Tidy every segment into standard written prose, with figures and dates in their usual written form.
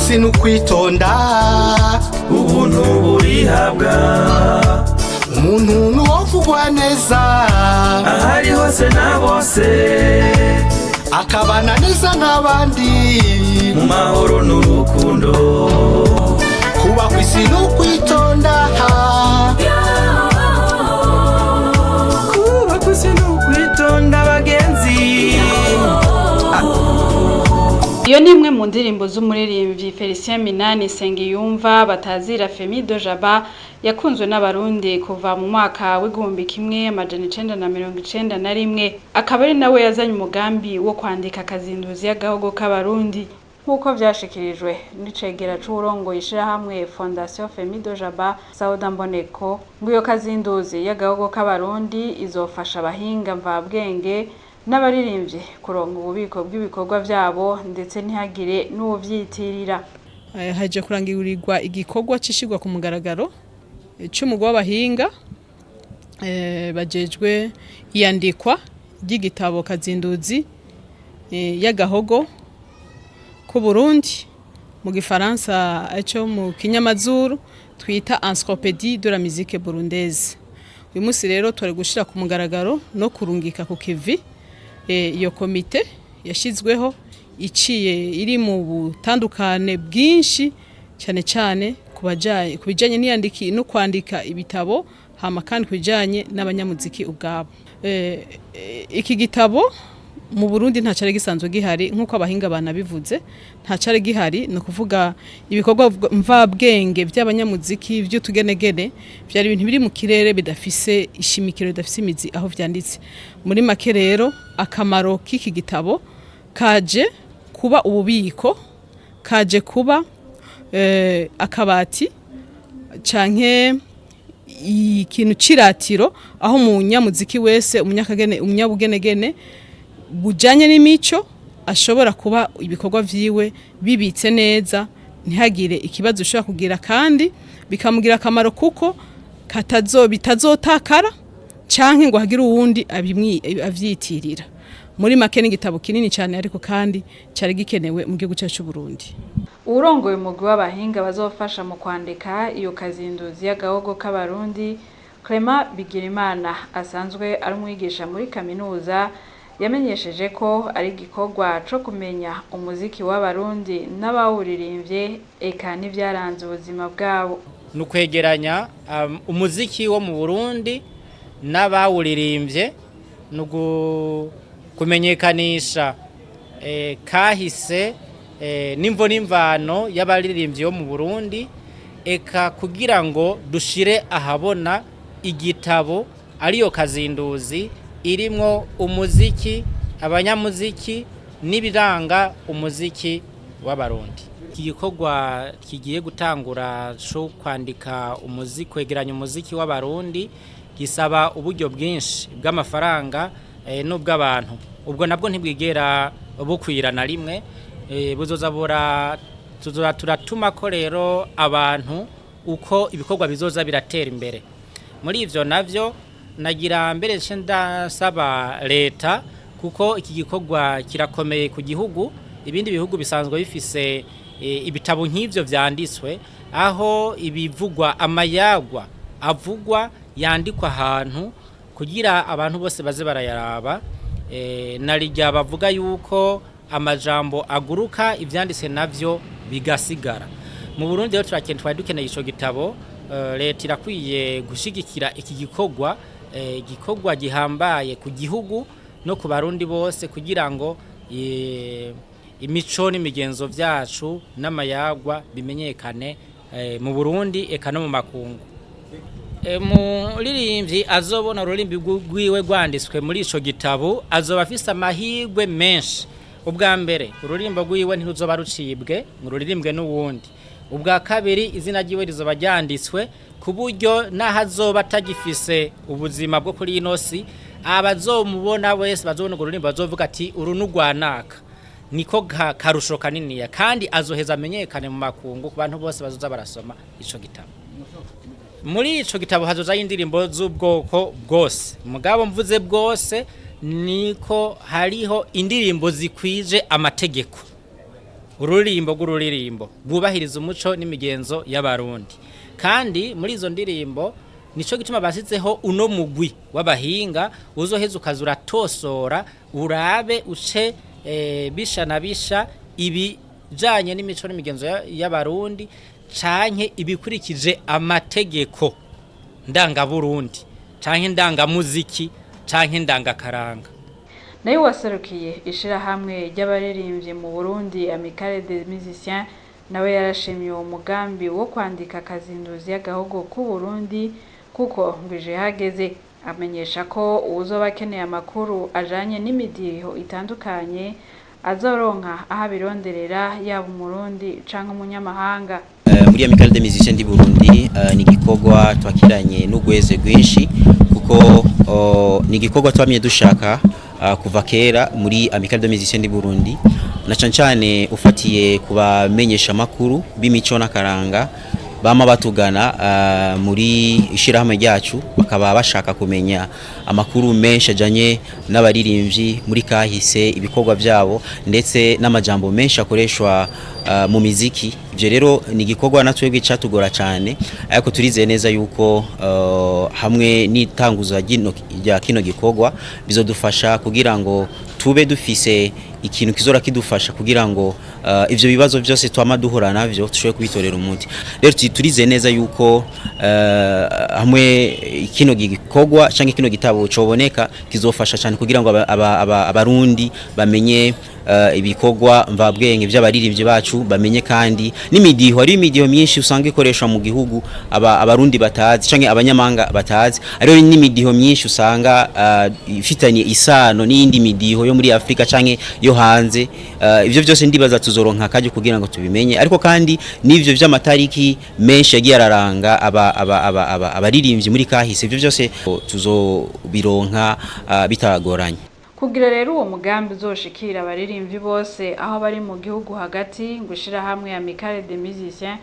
kw'isi n'ukwitonda ubuntu burihabwa umuntu nuwovugwa neza ahari hose na bose akabana neza n'abandi mu mahoro n'urukundo kuba kw'isi n'ukwitonda kuba kw'isi n'ukwitonda bagenzi. Iyo ni imwe mu ndirimbo z'umuririmbyi Felicien Minani Sengiyumva batazira Femi Dojaba yakunzwe n'abarundi kuva mu mwaka w'igihumbi kimwe amajana 1991 akaba ari nawe yazanye umugambi wo kwandika Kazinduzi y'agahogo k'abarundi nk'uko vyashikirijwe n'icegera c'urongo ishirahamwe Fondation Femi Dojaba Sauda Mboneko ngo iyo Kazinduzi y'agahogo k'abarundi izofasha abahinga mvabwenge n'abaririmbye kuronka ububiko bw'ibikorwa vyabo ndetse ntihagire n'uvyitirira. Haje kurangirirwa igikorwa cishigwa ku mugaragaro c'umugwi w'abahinga bajejwe iyandikwa ry'igitabo Kazinduzi y'agahogo ku Burundi mu gifaransa aco mu kinyamazuru twita Encyclopédie de la musique burundaise. Uyu munsi rero twari gushira ku mugaragaro no kurungika ku kivi iyo komite yashizweho iciye iri mu butandukane bwinshi cyane cyane kubijanye n'iyandiki no kwandika ibitabo hama kandi kubijanye n'abanyamuziki ubwabo. Iki gitabo mu Burundi nta cyari gisanzwe gihari nkuko abahinga banabivuze nta cyari gihari no kuvuga ibikorwa mvabwenge by'abanyamuziki by'utugenegene byari ibintu biri mu kirere bidafise ishimikiro bidafise imizi aho vyanditse. Muri make rero akamaro k'iki gitabo kaje kuba ububiko kaje kuba akabati canke ikintu ciratiro aho umunyamuziki wese umunyabugenegene bujanye n'imico ashobora kuba ibikorwa vyiwe bibitse neza ntihagire ikibazo ushobora kugira kandi bikamugira akamaro kuko bitazotakara canke ngo hagire uwundi avyitirira. Muri make n'igitabo kinini cyane ariko kandi cyari gikenewe mu gihugu cyacu Burundi. Urongoye umugwi w'abahinga bazofasha mu kwandika iyo Kazinduzi y'agahogo k'abarundi Clement Bigirimana asanzwe ari umwigisha muri kaminuza yamenyesheje ko ari igikorwa co kumenya umuziki w'abarundi n'abawuririmbye eka n'ivyaranze ubuzima bwabo. Nukwegeranya umuziki wo mu Burundi n'abawuririmbye kumenyekanisha kahise n'imvo n'imvano y'abaririmbyi bo mu Burundi eka kugira ngo dushire ahabona igitabo ariyo Kazinduzi irimwo umuziki abanyamuziki n'ibiranga umuziki w'abarundi. Iki gikorwa kigiye gutangura cyo kwandika umuziki kwegeranya umuziki w'abarundi gisaba uburyo bwinshi bw'amafaranga n'ubw'abantu. Ubwo nabwo ntibwigera bukwirana rimwe buzozabura turatuma ko rero abantu uko ibikorwa bizoza biratera imbere. Muri ivyo navyo nagira mbere ndasaba leta kuko iki gikorwa kirakomeye ku gihugu. Ibindi bihugu bisanzwe bifise ibitabo nk'ivyo vyanditswe aho ibivugwa amayagwa avugwa yandikwa ahantu kugira abantu bose baze barayaraba. Narijya bavuga yuko amajambo aguruka ivyanditse navyo bigasigara. Mu Burundi rero twari dukeneye ico gitabo. Leta irakwiye gushigikira iki gikorwa gihambaye ku gihugu no ku barundi bose kugira ngo imico n'imigenzo vyacu n'amayagwa bimenyekane mu Burundi eka no mu makungu. Muririmbyi azobona ururimbi rwiwe rwanditswe muri ico gitabo azoba afise amahirwe menshi. Ubwa mbere ururimbo rwiwe ntiruzoba rucibwe ngo ruririmbwe n'uwundi. Ubwa kabiri izina ryiwe rizoba ryanditswe ku buryo nahazoba atagifise ubuzima bwo kuri inosi abazomubona wese bazobona ururimbo bazovuga ati uru n'ugwanaka. Niko karusho kaniniya kandi azoheza amenyekane mu makungu ku bantu bose bazoza barasoma ico gitabo. Muri ico gitabo hazoza indirimbo z'ubwoko bwose. Mugabo mvuze bwose niko hariho indirimbo zikwije amategeko. ururirimbo rw'ururirimbo rwubahiriza umuco n'imigenzo y'abarundi kandi muri izo ndirimbo nico gituma basizeho uno mugwi w'abahinga uzoheza ukazura tosora urabe uce bisha na bisha ibijanye n'imico n'imigenzo y'abarundi canke ibikurikije amategeko ndanga Burundi canke ndanga muziki canke ndanga karanga. Nayo waserukiye ishirahamwe ry'abaririmbyi mu Burundi Amicale des Musiciens nawe yarashimye uwo mugambi wo kwandika Kazinduzi y'agahogo ku Burundi kuko ngwije hageze amenyesha ko uzoba akeneye amakuru ajanye n'imidiho itandukanye azoronka aha bironderera yaba umurundi canke umunyamahanga. Muri Amicale des Musiciens di Burundi ni gikorwa twakiranye n'ugweze rwinshi kuko ni gikorwa twamye dushaka kuva kera muri Amicale des Musiciens di Burundi na cyane ufatiye kubamenyesha makuru b'imico n'akaranga bama batugana muri ishirahamwe ryacu bakaba bashaka kumenya amakuru menshi ajanye n'abaririmbyi muri kahise ibikorwa byabo ndetse n'amajambo menshi akoreshwa mu miziki. Je rero ni gikorwa natwebwe cyatugora cyane ariko turize neza yuko hamwe n'itanguzwa rya kino gikorwa bizodufasha kugira ngo tube dufise ikintu kizora kidufasha kugira ngo ivyo bibazo byose twama duhura navyo tushoboye kubitorera umuti. Rero turize neza yuko hamwe kino gikorwa canke kino gitabo coboneka kizofasha cyane kugira ngo abarundi bamenye ibikorwa mvabwenge by'abaririmbyi bacu bamenye kandi n'imidiho ari imidiho myinshi usanga ikoreshwa mu gihugu abarundi batazi canke abanyamanga batazi ariyo n'imidiho myinshi usanga ifitanye isano n'indi midiho yo muri Afrika canke yo hanze. Ivyo byose ndibaza tuzoronka kaje kugira ngo tubimenye ariko kandi n'ivyo by'amatariki menshi yagiye araranga abaririmbyi muri kahise ivyo byose tuzobironka bitagoranye. Kugira rero uwo mugambi uzoshikira abaririmbyi bose aho bari mu gihugu hagati ngushira hamwe Amicale des Musiciens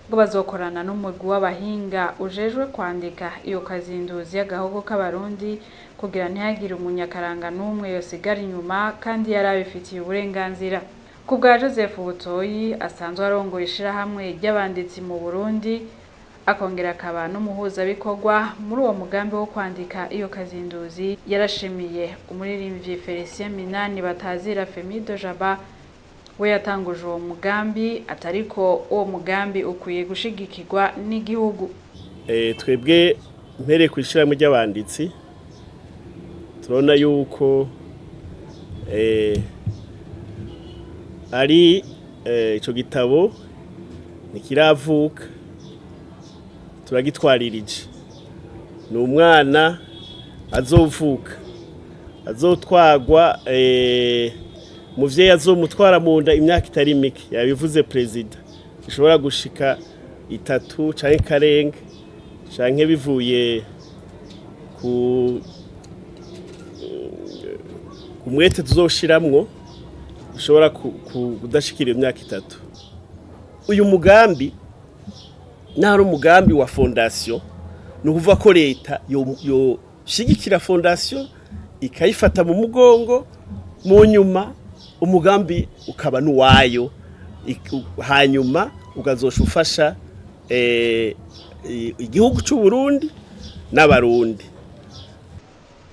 ngo bazokorana n'umugwi w'abahinga ujejwe kwandika iyo Kazinduzi y'agahogo k'abarundi kugira ntihagire umunyakaranga n'umwe yosigara inyuma kandi yarabifitiye uburenganzira. Kubwa Joseph Butoyi asanzwe arongoye ishirahamwe ry'abanditsi mu Burundi akongera akaba n'umuhuza bikorwa muri uwo mugambi wo kwandika iyo Kazinduzi yarashimiye umuririmbyi Felicien Minani batazira Femido Jaba we yatanguje uwo mugambi atariko uwo mugambi ukwiye gushigikirwa n'igihugu. Twebwe mpere ku ishirahamwe ry'abanditsi turona yuko ari ico gitabo nikiravuka turagitwaririje ni umwana azovuka azotwagwa muvyeyi azomutwara mu nda imyaka itari mike yabivuze president ishobora gushika 3 canke karenga canke bivuye ku umwete tuzoshiramwo ushobora kudashikira imyaka 3. Uyu mugambi nari umugambi wa fondation ni ukuvuga ko leta yo shigikira fondation ikayifata mu mugongo mu nyuma umugambi ukaba nuwayo hanyuma ugazosha ufasha igihugu cy'u Burundi n'abarundi.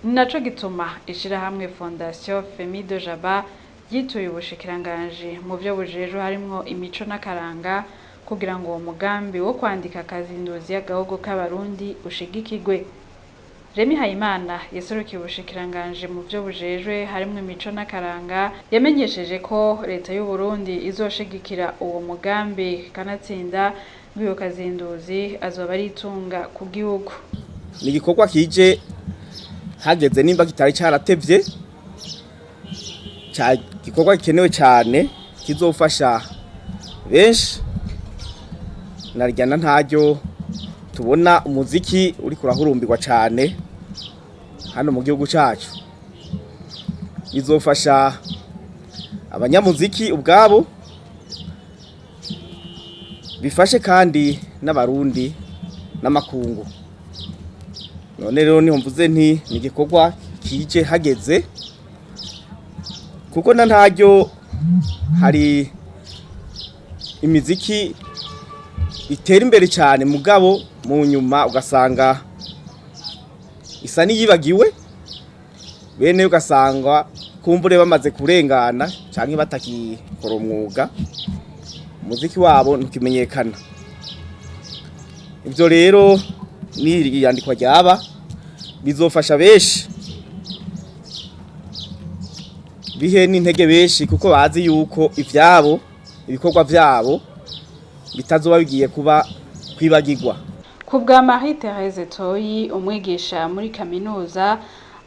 Naco gituma ishirahamwe Fondation Femido Jaba yituye ubushikiranganje mu byo bujejo harimo imico n'akaranga kugira ngo uwo mugambi wo kwandika Kazinduzi y'agahogo k'abarundi ushigikirwe. Remi Hayimana yaserukiye ubushikiranganje mu byo bujejwe harimo imico n'akaranga yamenyesheje ko leta y'u Burundi izoshigikira uwo mugambi kanatsinda ngwiyo Kazinduzi azoba ari itunga ku gihugu. Ni gikorwa kije hageze nimba kitari cyaratevye gikorwa gikenewe cyane kizofasha benshi naryana ntaryo tubona umuziki uri kurahurumbirwa cyane hano mu gihugu cyacu bizofasha abanyamuziki ubwabo bifashe kandi n'abarundi n'amakungu. None rero niho mvuze nti ni gikorwa kije hageze kuko na ntaryo hari imiziki itera imbere cyane mugabo mu nyuma ugasanga isa niyibagiwe bene ugasanga kumbure bamaze kurengana cyangwa batakikora umwuga umuziki wabo ntukimenyekana. Ibyo rero ni yandikwa ryaba bizofasha benshi bihe n'intege benshi kuko bazi yuko ivyabo ibikorwa vyabo bitazoba bigiye kuba kwibagirwa. Ku bwa Marie Thérèse Toyi umwigisha muri kaminuza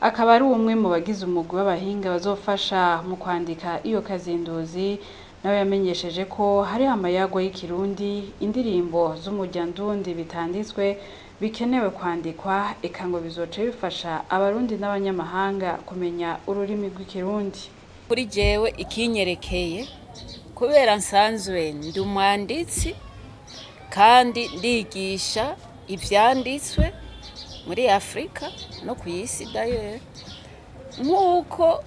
akaba ari umwe mu bagize umugwi w'abahinga bazofasha mu kwandika iyo Kazinduzi, nawe yamenyesheje ko hari amayagwa y'ikirundi indirimbo z'umuryandundi bitanditswe bikenewe kwandikwa eka ngo bizoce bifasha abarundi n'abanyamahanga kumenya ururimi rw'ikirundi. Kuri jewe ikinyerekeye kubera nsanzwe ndi umwanditsi kandi ndigisha ivyanditswe muri Afrika no ku isi daye, nk'uko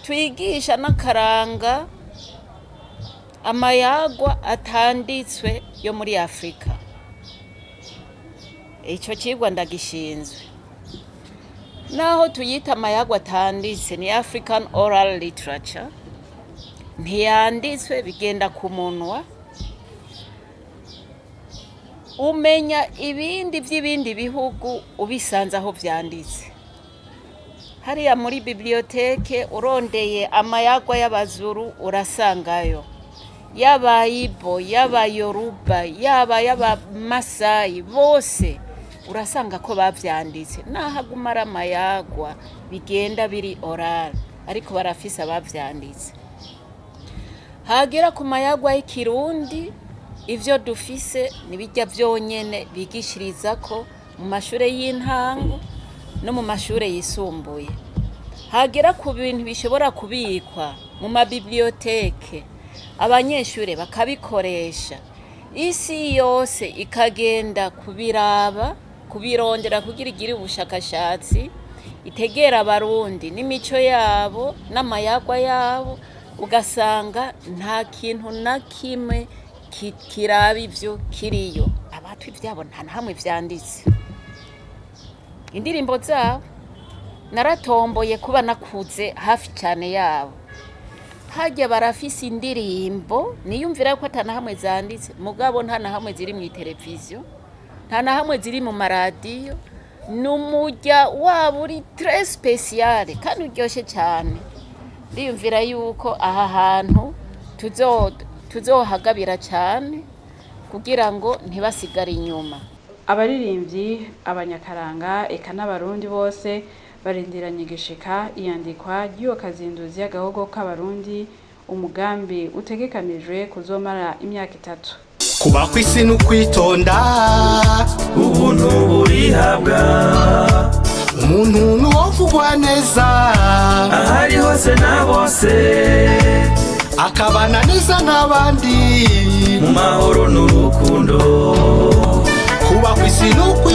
twigisha n'akaranga amayagwa atanditswe yo muri Afrika. Ico cigwa ndagishinzwe. Naho tuyita amayagwa atanditse ni African Oral Literature, ntiyanditswe bigenda ku munwa, umenya ibindi by'ibindi bihugu ubisanze aho vyanditse. Hariya muri biblioteke urondeye amayagwa y'abazuru urasangayo, yaba Ibo, yaba Yoruba, yaba Masayi, bose urasanga ko bavyanditse. Nahagumara amayagwa bigenda biri oral ariko barafise abavyanditse. Hagera ku mayagwa y'ikirundi ivyo dufise nibijya vyonyene bigishirizako mu mashure y'intango no mu mashure yisumbuye. Hagera ku bintu bishobora kubikwa mu mabiblioteke abanyeshure bakabikoresha, isi yose ikagenda kubiraba kubirondera kugira igire ubushakashatsi itegera abarundi n'imico yabo n'amayagwa yabo, ugasanga nta kintu na kimwe kiraba ivyo kiriyo. Abatwi vyabo nta hamwe vyanditse. Indirimbo zabo naratomboye kuba nakuze hafi cyane yabo. Hajya barafise indirimbo niyumvira ko atana hamwe zanditse, mugabo nta na hamwe ziri mu televiziyo, nta na hamwe ziri mu maradiyo. Numujya wabo uri très spécial kandi uryoshe cyane. Ndiyumvira yuko aha hantu tuzohagabira cyane kugira ngo ntibasigare inyuma. Abaririmbyi, abanyakaranga eka n'abarundi bose barindiranye igishika iyandikwa ry'iyo Kazinduzi y'agahogo k'abarundi, umugambi utegekanijwe kuzomara imyaka 3. Kuba kw'isi n'ukwitonda, ubuntu burihabwa, umuntu n'uwovugwa neza, ahari hose na bose, akabana neza n'abandi mu mahoro n'urukundo. Kuba kw'isi n'ukwitonda